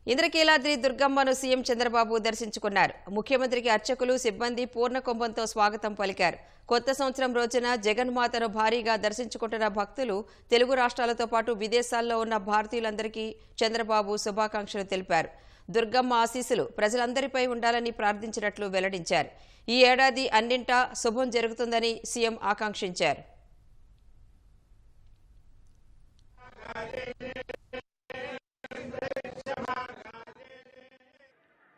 Indrakeeladri దుర్గమ్మను CM Chandrababu దర్శించుకున్నారు. ముఖ్యమంత్రికి అర్చకులు, సిబ్బంది పూర్ణకుంభంతో స్వాగతం పలికారు. కొత్త సంవత్సరం రోజున జగన్మాతను భారీగా దర్శించుకుంటున్న భక్తులు తెలుగు రాష్ట్రాలతో పాటు విదేశాల్లో ఉన్న భారతీయులందరికీ చంద్రబాబు శుభాకాంక్షలు తెలిపారు. దుర్గమ్మ ఆశీస్సులు ప్రజలందరిపై ఉండాలని ప్రార్థించినట్లు వెల్లడించారు. ఈ ఏడాది అన్నింటా శుభం జరుగుతుందని సీఎం ఆకాంక్షించారు.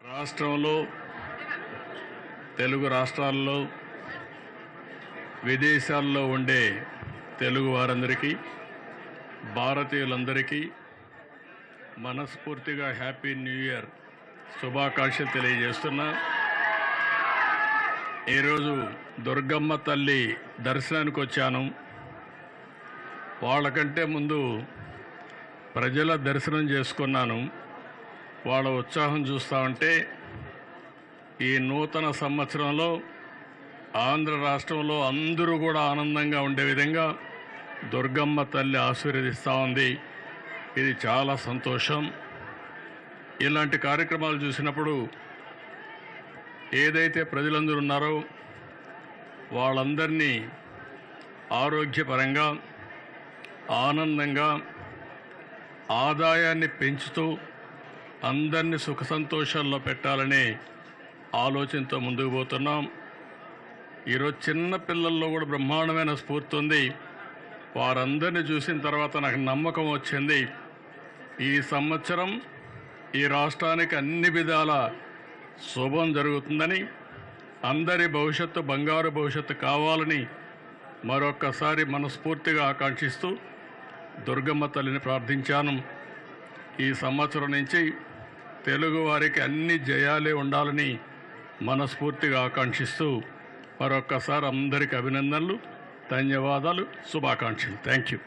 రాష్ట్రంలో, తెలుగు రాష్ట్రాల్లో, విదేశాల్లో ఉండే తెలుగు వారందరికీ, భారతీయులందరికీ మనస్ఫూర్తిగా హ్యాపీ న్యూ ఇయర్ శుభాకాంక్షలు తెలియజేస్తున్నా. ఈరోజు దుర్గమ్మ తల్లి దర్శనానికి వచ్చాను. వాళ్ళకంటే ముందు ప్రజల దర్శనం చేసుకున్నాను. వాళ్ళ ఉత్సాహం చూస్తూ ఉంటే ఈ నూతన సంవత్సరంలో ఆంధ్ర రాష్ట్రంలో అందరూ కూడా ఆనందంగా ఉండే విధంగా దుర్గమ్మ తల్లి ఆశీర్వదిస్తూ ఉంది. ఇది చాలా సంతోషం. ఇలాంటి కార్యక్రమాలు చూసినప్పుడు ఏదైతే ప్రజలందరూ ఉన్నారో వాళ్ళందరినీ ఆరోగ్యపరంగా, ఆనందంగా, ఆదాయాన్ని పెంచుతూ అందరినీ సుఖ సంతోషాల్లో పెట్టాలనే ఆలోచనతో ముందుకు పోతున్నాం. ఈరోజు చిన్న పిల్లల్లో కూడా బ్రహ్మాండమైన స్ఫూర్తి ఉంది. వారందరినీ చూసిన తర్వాత నాకు నమ్మకం వచ్చింది, ఈ సంవత్సరం ఈ రాష్ట్రానికి అన్ని విధాల శుభం జరుగుతుందని, అందరి భవిష్యత్తు బంగారు భవిష్యత్తు కావాలని మరొక్కసారి మనస్ఫూర్తిగా ఆకాంక్షిస్తూ దుర్గమ్మ తల్లిని ప్రార్థించాను. ఈ సంవత్సరం నుంచి తెలుగు వారికి అన్ని జయాలే ఉండాలని మనస్ఫూర్తిగా ఆకాంక్షిస్తూ మరొక్కసారి అందరికీ అభినందనలు, ధన్యవాదాలు, శుభాకాంక్షలు. Thank you.